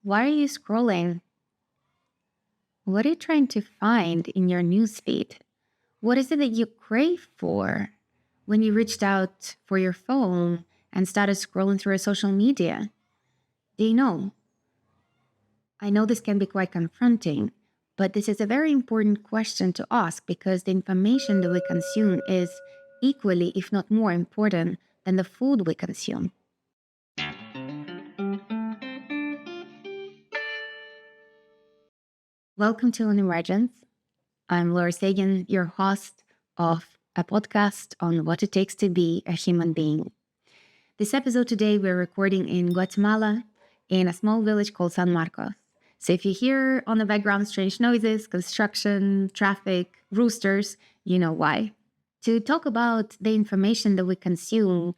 Why are you scrolling? What are you trying to find in your newsfeed? What is it that you crave for when you reached out for your phone and started scrolling through social media? Do you know? I know this can be quite confronting, but this is a very important question to ask because the information that we consume is equally, if not more important than the food we consume. Welcome to Unemergence. I'm Laura Sagan, your host of a podcast on what it takes to be a human being. This episode today, we're recording in Guatemala in a small village called San Marcos. So if you hear on the background strange noises, construction, traffic, roosters, you know why. To talk about the information that we consume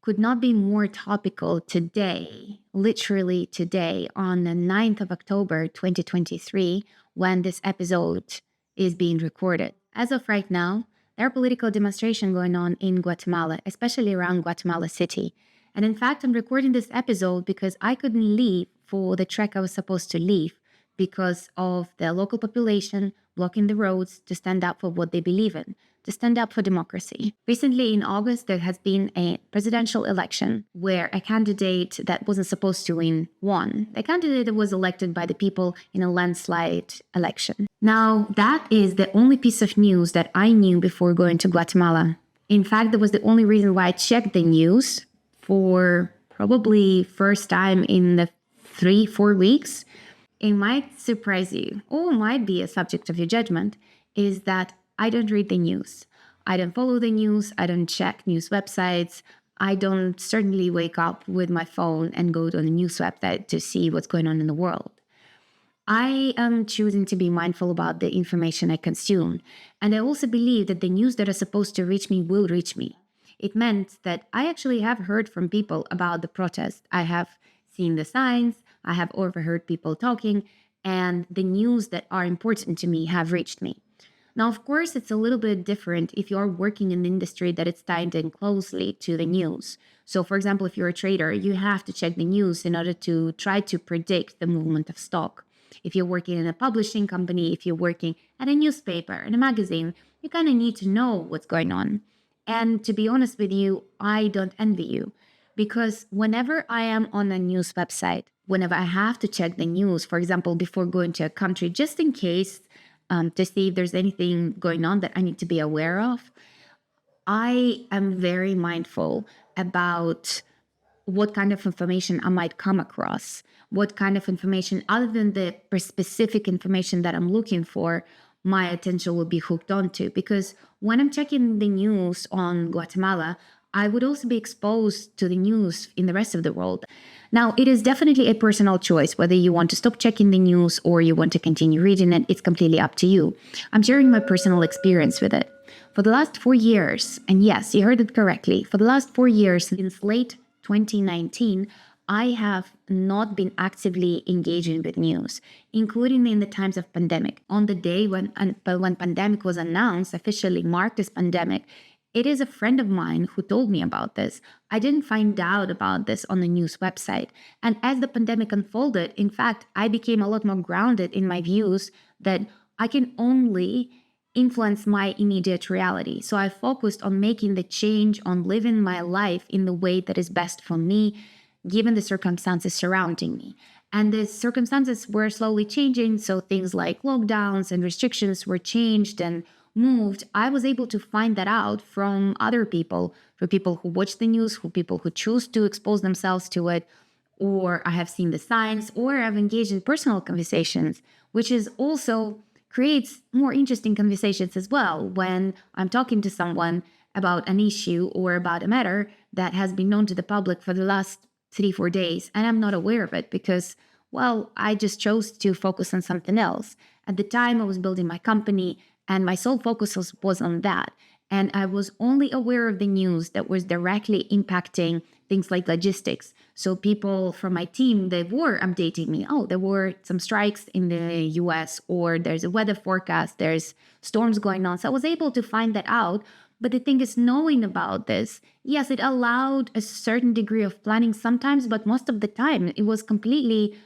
could not be more topical today, literally today, on the 9th of October, 2023, when this episode is being recorded. As of right now, there are political demonstrations going on in Guatemala, especially around Guatemala City. And in fact, I'm recording this episode because I couldn't leave for the trek I was supposed to leave because of the local population blocking the roads to stand up for what they believe in, to stand up for democracy. Recently, in August, there has been a presidential election where a candidate that wasn't supposed to win won. The candidate that was elected by the people in a landslide election. Now, that is the only piece of news that I knew before going to Guatemala. In fact, that was the only reason why I checked the news for probably first time in the 3-4 weeks. It might surprise you, or might be a subject of your judgment, is that I don't read the news. I don't follow the news. I don't check news websites. I don't certainly wake up with my phone and go to the news website to see what's going on in the world. I am choosing to be mindful about the information I consume. And I also believe that the news that are supposed to reach me will reach me. It meant that I actually have heard from people about the protest. I have seen the signs, I have overheard people talking, and the news that are important to me have reached me. Now, of course, it's a little bit different if you're working in an industry that is tied in closely to the news. So, for example, if you're a trader, you have to check the news in order to try to predict the movement of stock. If you're working in a publishing company, if you're working at a newspaper, in a magazine, you kind of need to know what's going on. And to be honest with you, I don't envy you because whenever I am on a news website, whenever I have to check the news, for example, before going to a country, just in case to see if there's anything going on that I need to be aware of, I am very mindful about what kind of information I might come across, what kind of information, other than the specific information that I'm looking for, my attention will be hooked onto. Because when I'm checking the news on Guatemala, I would also be exposed to the news in the rest of the world. Now, it is definitely a personal choice whether you want to stop checking the news or you want to continue reading it. It's completely up to you. I'm sharing my personal experience with it. For the last 4 years, and yes, you heard it correctly, for the last 4 years, since late 2019, I have not been actively engaging with news, including in the times of pandemic. On the day when pandemic was announced, officially marked as pandemic, it is a friend of mine who told me about this. I didn't find out about this on the news website. And as the pandemic unfolded, in fact, I became a lot more grounded in my views that I can only influence my immediate reality. So I focused on making the change, on living my life in the way that is best for me, given the circumstances surrounding me. And the circumstances were slowly changing. So things like lockdowns and restrictions were changed and moved. I was able to find that out from other people, from people who watch the news, from people who choose to expose themselves to it, or I have seen the signs, or I've engaged in personal conversations, which is also creates more interesting conversations as well when I'm talking to someone about an issue or about a matter that has been known to the public for the last 3-4 days, and I'm not aware of it because, well, I just chose to focus on something else. At the time, I was building my company, and my sole focus was on that. And I was only aware of the news that was directly impacting things like logistics. So people from my team, they were updating me. Oh, there were some strikes in the US, or there's a weather forecast, there's storms going on. So I was able to find that out. But the thing is, knowing about this, yes, it allowed a certain degree of planning sometimes, but most of the time I was completely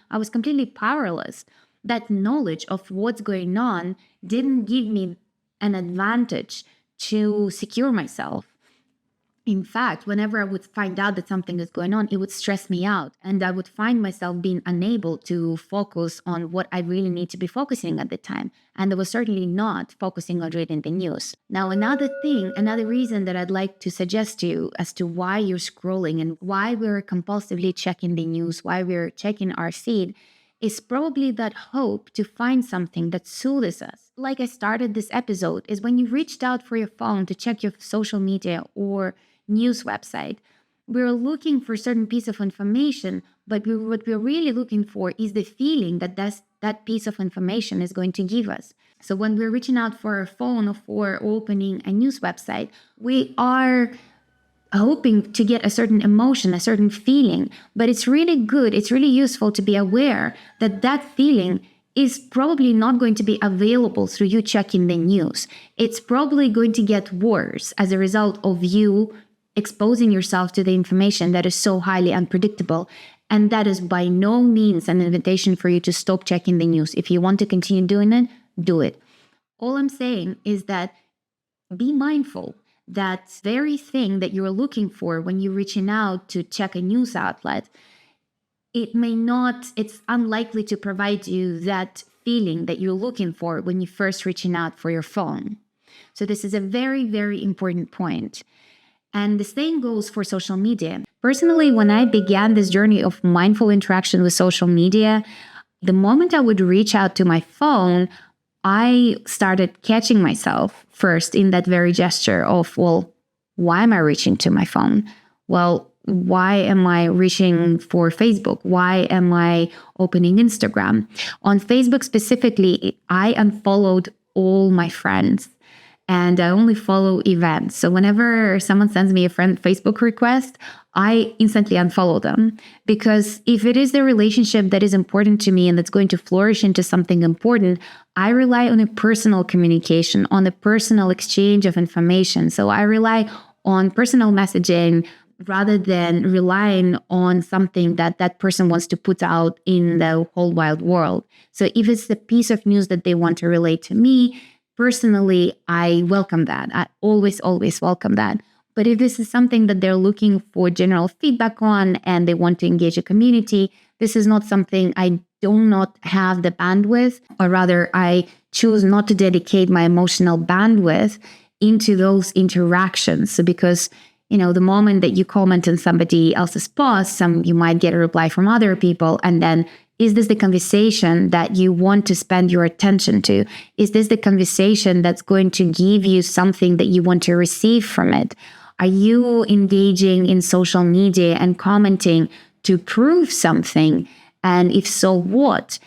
powerless. That knowledge of what's going on didn't give me an advantage to secure myself. In fact, whenever I would find out that something is going on, it would stress me out. And I would find myself being unable to focus on what I really need to be focusing at the time. And I was certainly not focusing on reading the news. Now, another reason that I'd like to suggest to you as to why you're scrolling and why we're compulsively checking the news, why we're checking our feed, is probably that hope to find something that soothes us. Like I started this episode, is when you reached out for your phone to check your social media or news website. We're looking for a certain piece of information, but what we're really looking for is the feeling that piece of information is going to give us. So when we're reaching out for our phone or for opening a news website, we are hoping to get a certain emotion, a certain feeling. But it's really good, it's really useful to be aware that that feeling is probably not going to be available through you checking the news. It's probably going to get worse as a result of you exposing yourself to the information that is so highly unpredictable. And that is by no means an invitation for you to stop checking the news. If you want to continue doing it, do it. All I'm saying is that be mindful that very thing that you're looking for when you're reaching out to check a news outlet, it's unlikely to provide you that feeling that you're looking for when you're first reaching out for your phone. So this is a very, very important point. And the same goes for social media. Personally, when I began this journey of mindful interaction with social media, the moment I would reach out to my phone, I started catching myself first in that very gesture of, well, why am I reaching to my phone? Well, why am I reaching for Facebook? Why am I opening Instagram? On Facebook specifically, I unfollowed all my friends and I only follow events. So whenever someone sends me a friend Facebook request, I instantly unfollow them, because if it is the relationship that is important to me and that's going to flourish into something important, I rely on a personal communication, on a personal exchange of information. So I rely on personal messaging rather than relying on something that that person wants to put out in the whole wide world. So if it's a piece of news that they want to relate to me, personally, I welcome that. I always welcome that. But if this is something that they're looking for general feedback on and they want to engage a community, this is not something I do not have the bandwidth, or rather I choose not to dedicate my emotional bandwidth into those interactions. So because, the moment that you comment on somebody else's post, you might get a reply from other people, and then is this the conversation that you want to spend your attention to? Is this the conversation that's going to give you something that you want to receive from it? Are you engaging in social media and commenting to prove something? And if so, what?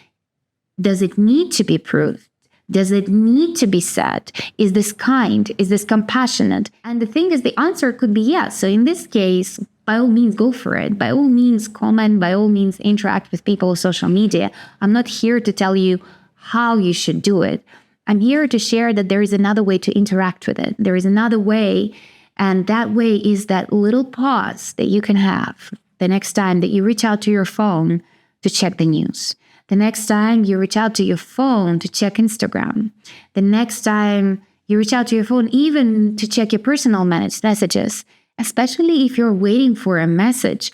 Does it need to be proved? Does it need to be said? Is this kind? Is this compassionate? And the thing is, the answer could be yes. So in this case, by all means, go for it. By all means, comment. By all means, interact with people on social media. I'm not here to tell you how you should do it. I'm here to share that there is another way to interact with it. There is another way. And that way is that little pause that you can have the next time that you reach out to your phone to check the news. The next time you reach out to your phone to check Instagram. The next time you reach out to your phone even to check your personal messages, especially if you're waiting for a message.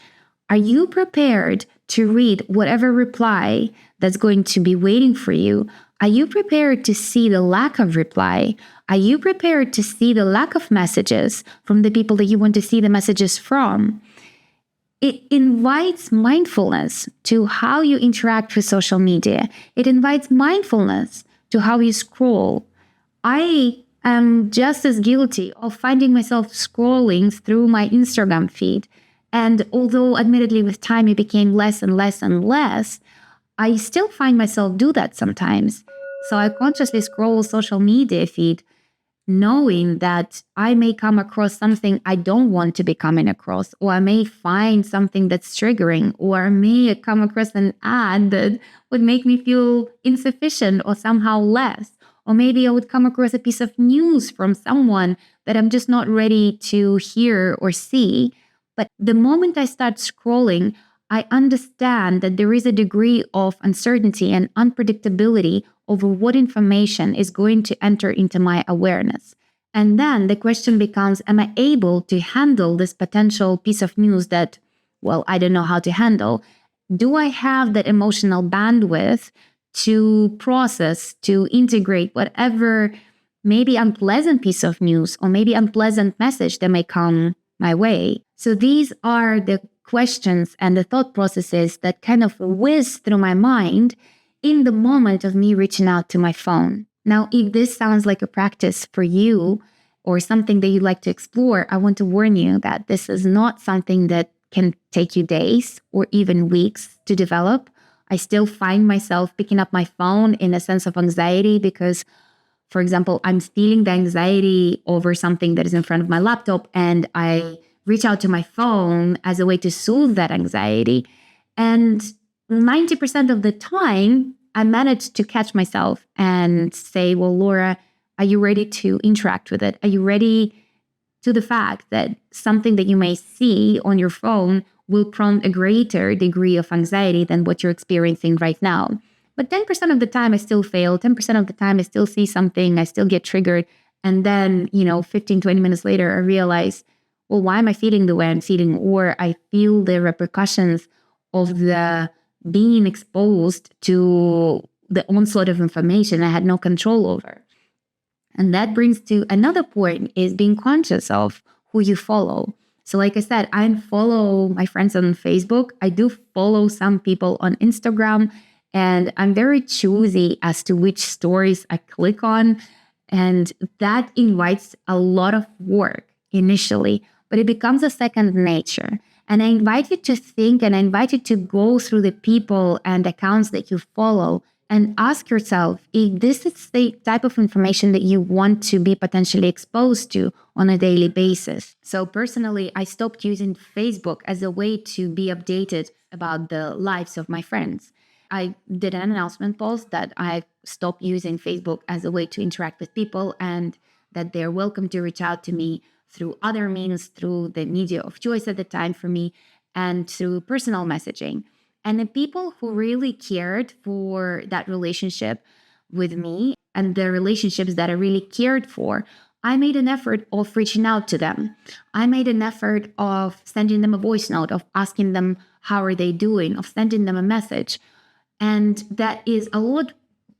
Are you prepared to read whatever reply that's going to be waiting for you? Are you prepared to see the lack of reply? Are you prepared to see the lack of messages from the people that you want to see the messages from? It invites mindfulness to how you interact with social media. It invites mindfulness to how you scroll. I am just as guilty of finding myself scrolling through my Instagram feed. And although admittedly with time it became less and less and less, I still find myself do that sometimes. So I consciously scroll social media feed knowing that I may come across something I don't want to be coming across, or I may find something that's triggering, or I may come across an ad that would make me feel insufficient or somehow less. Or maybe I would come across a piece of news from someone that I'm just not ready to hear or see. But the moment I start scrolling, I understand that there is a degree of uncertainty and unpredictability over what information is going to enter into my awareness. And then the question becomes, am I able to handle this potential piece of news that, well, I don't know how to handle? Do I have that emotional bandwidth to process, to integrate whatever maybe unpleasant piece of news or maybe unpleasant message that may come my way? So these are the questions and the thought processes that kind of whiz through my mind in the moment of me reaching out to my phone. Now, if this sounds like a practice for you or something that you'd like to explore, I want to warn you that this is not something that can take you days or even weeks to develop. I still find myself picking up my phone in a sense of anxiety because, for example, I'm feeling the anxiety over something that is in front of my laptop, and I reach out to my phone as a way to soothe that anxiety. And 90% of the time, I manage to catch myself and say, well, Laura, are you ready to interact with it? Are you ready to the fact that something that you may see on your phone will prompt a greater degree of anxiety than what you're experiencing right now? But 10% of the time I still fail. 10% of the time I still see something, I still get triggered. And then, 15, 20 minutes later, I realize, well, why am I feeling the way I'm feeling? Or I feel the repercussions of the being exposed to the onslaught of information I had no control over. And that brings to another point, is being conscious of who you follow. So like I said, I unfollow my friends on Facebook. I do follow some people on Instagram, and I'm very choosy as to which stories I click on. And that invites a lot of work initially, but it becomes a second nature. And I invite you to think, and I invite you to go through the people and accounts that you follow and ask yourself if this is the type of information that you want to be potentially exposed to on a daily basis. So personally, I stopped using Facebook as a way to be updated about the lives of my friends. I did an announcement post that I stopped using Facebook as a way to interact with people, and that they're welcome to reach out to me through other means, through the media of choice at the time for me, and through personal messaging. And the people who really cared for that relationship with me and the relationships that I really cared for, I made an effort of reaching out to them. I made an effort of sending them a voice note, of asking them how are they doing, of sending them a message. And that is a lot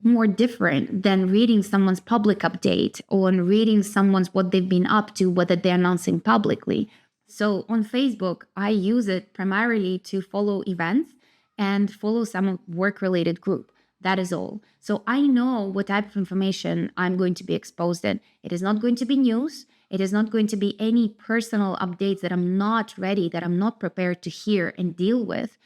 more different than reading someone's public update or reading someone's what they've been up to, what they're announcing publicly. So on Facebook, I use it primarily to follow events and follow some work-related group. That is all. So I know what type of information I'm going to be exposed in. It is not going to be news. It is not going to be any personal updates that I'm not ready, that I'm not prepared to hear and deal with.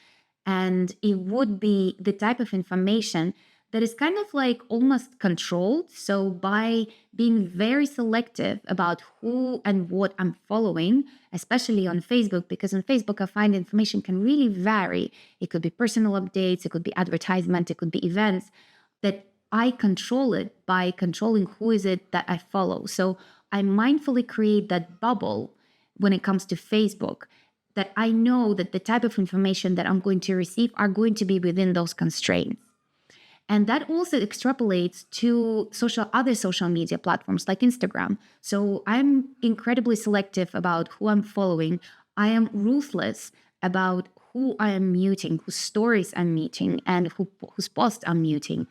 And it would be the type of information that is kind of like almost controlled. So by being very selective about who and what I'm following, especially on Facebook, because on Facebook, I find information can really vary. It could be personal updates, it could be advertisement, it could be events, that I control it by controlling who is it that I follow. So I mindfully create that bubble when it comes to Facebook, that I know that the type of information that I'm going to receive are going to be within those constraints. And that also extrapolates to other social media platforms like Instagram. So I'm incredibly selective about who I'm following. I am ruthless about who I am muting, whose stories I'm muting, and whose posts I'm muting.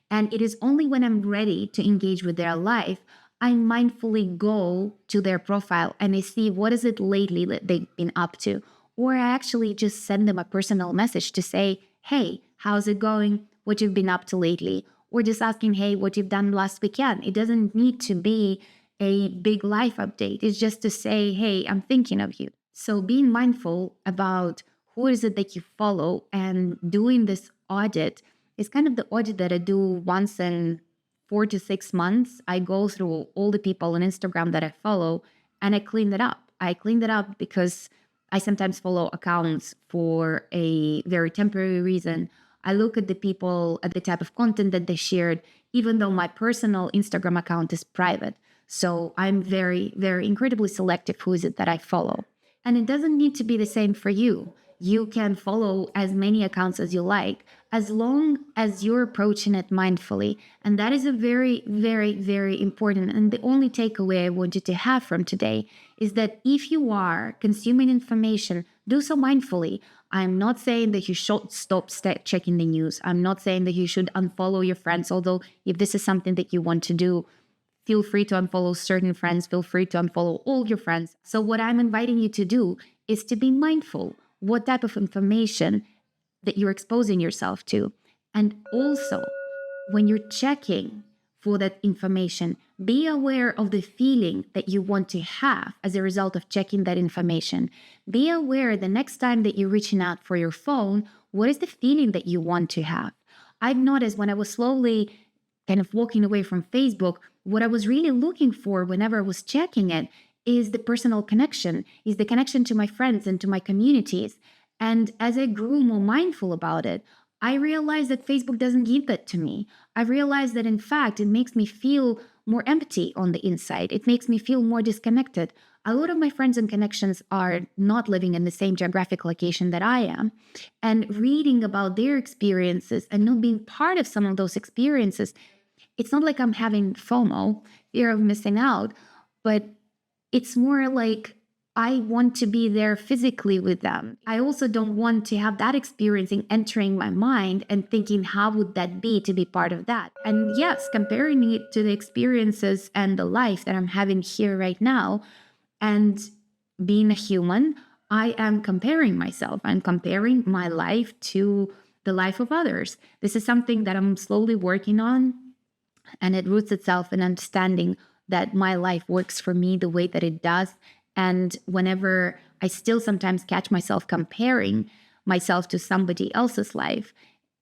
And it is only when I'm ready to engage with their life, I mindfully go to their profile and I see what is it lately that they've been up to. Or I actually just send them a personal message to say, hey, how's it going? What you've been up to lately? Or just asking, hey, what you've done last weekend. It doesn't need to be a big life update. It's just to say, hey, I'm thinking of you. So being mindful about who is it that you follow and doing this audit is kind of the audit that I do once in 4 to 6 months. I go through all the people on Instagram that I follow and I clean that up. I clean that up because I sometimes follow accounts for a very temporary reason. I look at the people, at the type of content that they shared, even though my personal Instagram account is private. So I'm very, very incredibly selective who is it that I follow. And it doesn't need to be the same for you. You can follow as many accounts as you like, as long as you're approaching it mindfully. And that is a very, very, very important. And the only takeaway I want you to have from today is that if you are consuming information, do so mindfully. I'm not saying that you should stop checking the news. I'm not saying that you should unfollow your friends, although if this is something that you want to do, feel free to unfollow certain friends, feel free to unfollow all your friends. So what I'm inviting you to do is to be mindful what type of information that you're exposing yourself to. And also, when you're checking for that information, be aware of the feeling that you want to have as a result of checking that information. Be aware the next time that you're reaching out for your phone, what is the feeling that you want to have? I've noticed when I was slowly kind of walking away from Facebook, what I was really looking for whenever I was checking it is the personal connection, is the connection to my friends and to my communities. And as I grew more mindful about it, I realized that Facebook doesn't give that to me. I realized that in fact, it makes me feel more empty on the inside. It makes me feel more disconnected. A lot of my friends and connections are not living in the same geographic location that I am. And reading about their experiences and not being part of some of those experiences, it's not like I'm having FOMO, fear of missing out, but it's more like I want to be there physically with them. I also don't want to have that experiencing entering my mind and thinking, how would that be to be part of that? And yes, comparing it to the experiences and the life that I'm having here right now, and being a human, I am comparing myself. I'm comparing my life to the life of others. This is something that I'm slowly working on, and it roots itself in understanding that my life works for me the way that it does. And whenever I still sometimes catch myself comparing myself to somebody else's life,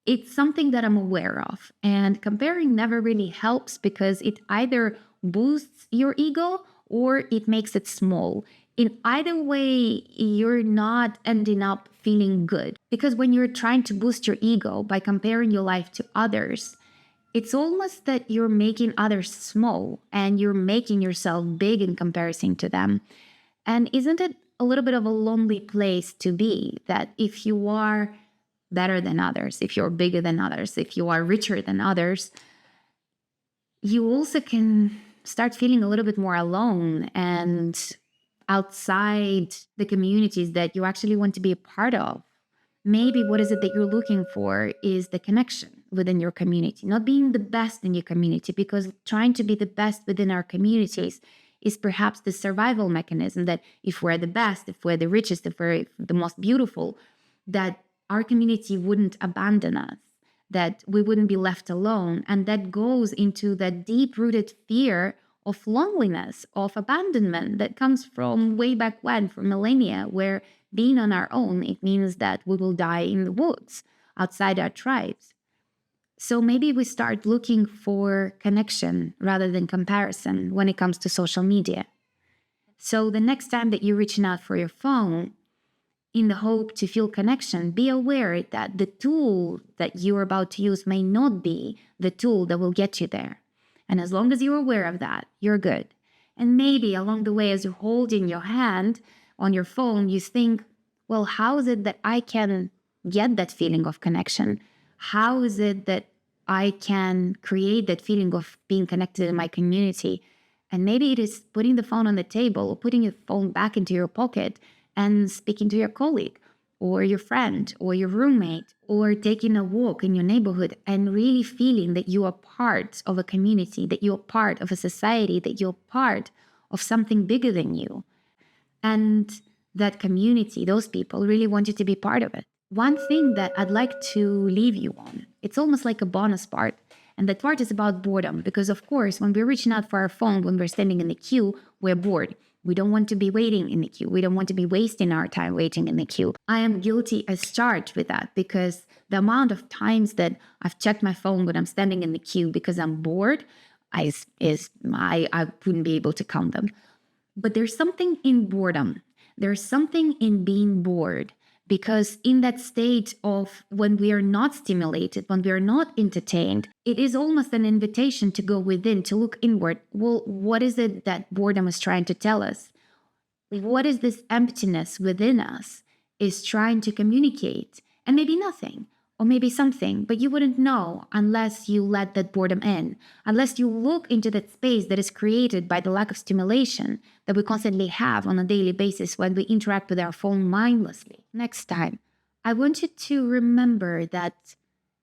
it's something that I'm aware of. And comparing never really helps because it either boosts your ego or it makes it small. In either way, you're not ending up feeling good. Because when you're trying to boost your ego by comparing your life to others, it's almost that you're making others small and you're making yourself big in comparison to them. And isn't it a little bit of a lonely place to be, that if you are better than others, if you're bigger than others, if you are richer than others, you also can start feeling a little bit more alone and outside the communities that you actually want to be a part of. Maybe what is it that you're looking for is the connection within your community, not being the best in your community, because trying to be the best within our communities is perhaps the survival mechanism that if we're the best, if we're the richest, if we're the most beautiful, that our community wouldn't abandon us, that we wouldn't be left alone. And that goes into that deep-rooted fear of loneliness, of abandonment that comes from way back when, from millennia, where being on our own, it means that we will die in the woods outside our tribes. So maybe we start looking for connection rather than comparison when it comes to social media. So the next time that you're reaching out for your phone in the hope to feel connection, be aware that the tool that you're about to use may not be the tool that will get you there. And as long as you're aware of that, you're good. And maybe along the way, as you're holding your hand on your phone, you think, well, how is it that I can get that feeling of connection? How is it that I can create that feeling of being connected in my community? And maybe it is putting the phone on the table or putting your phone back into your pocket and speaking to your colleague or your friend or your roommate, or taking a walk in your neighborhood and really feeling that you are part of a community, that you're part of a society, that you're part of something bigger than you. And that community, those people really want you to be part of it. One thing that I'd like to leave you on, it's almost like a bonus part. And that part is about boredom, because of course, when we're reaching out for our phone, when we're standing in the queue, we're bored. We don't want to be waiting in the queue. We don't want to be wasting our time waiting in the queue. I am guilty as charged with that, because the amount of times that I've checked my phone when I'm standing in the queue because I'm bored, I wouldn't be able to count them. But there's something in boredom. There's something in being bored Because in that state of when we are not stimulated, when we are not entertained, it is almost an invitation to go within, to look inward. Well, what is it that boredom is trying to tell us? What is this emptiness within us is trying to communicate? And maybe nothing, or maybe something, but you wouldn't know unless you let that boredom in, unless you look into that space that is created by the lack of stimulation that we constantly have on a daily basis when we interact with our phone mindlessly. Next time, I want you to remember that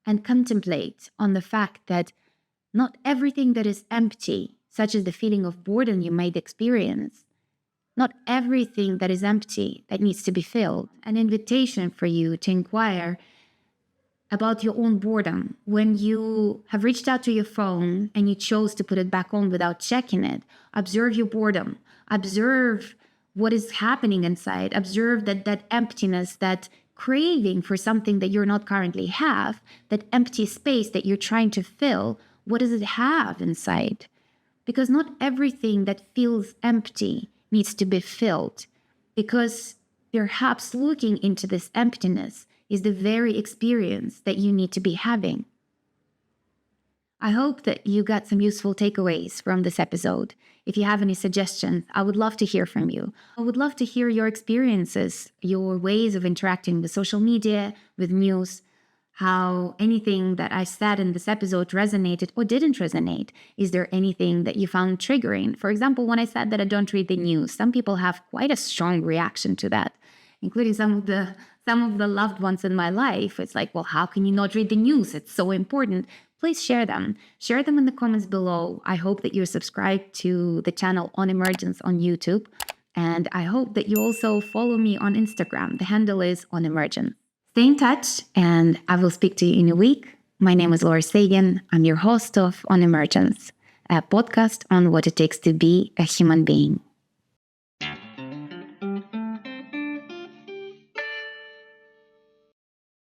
and contemplate on the fact that not everything that is empty, such as the feeling of boredom you might experience, not everything that is empty that needs to be filled. An invitation for you to inquire about your own boredom. When you have reached out to your phone and you chose to put it back on without checking it, observe your boredom. Observe what is happening inside. Observe that emptiness, that craving for something that you're not currently have, that empty space that you're trying to fill. What does it have inside? Because not everything that feels empty needs to be filled, because perhaps looking into this emptiness is the very experience that you need to be having. I hope that you got some useful takeaways from this episode. If you have any suggestions, I would love to hear from you. I would love to hear your experiences, your ways of interacting with social media, with news, how anything that I said in this episode resonated or didn't resonate. Is there anything that you found triggering? For example, when I said that I don't read the news, some people have quite a strong reaction to that, including some of the loved ones in my life. It's like, well, how can you not read the news? It's so important. Please share them. Share them in the comments below. I hope that you're subscribed to the channel On Emergence on YouTube. And I hope that you also follow me on Instagram. The handle is On Emergence. Stay in touch, and I will speak to you in a week. My name is Laura Sagan. I'm your host of On Emergence, a podcast on what it takes to be a human being.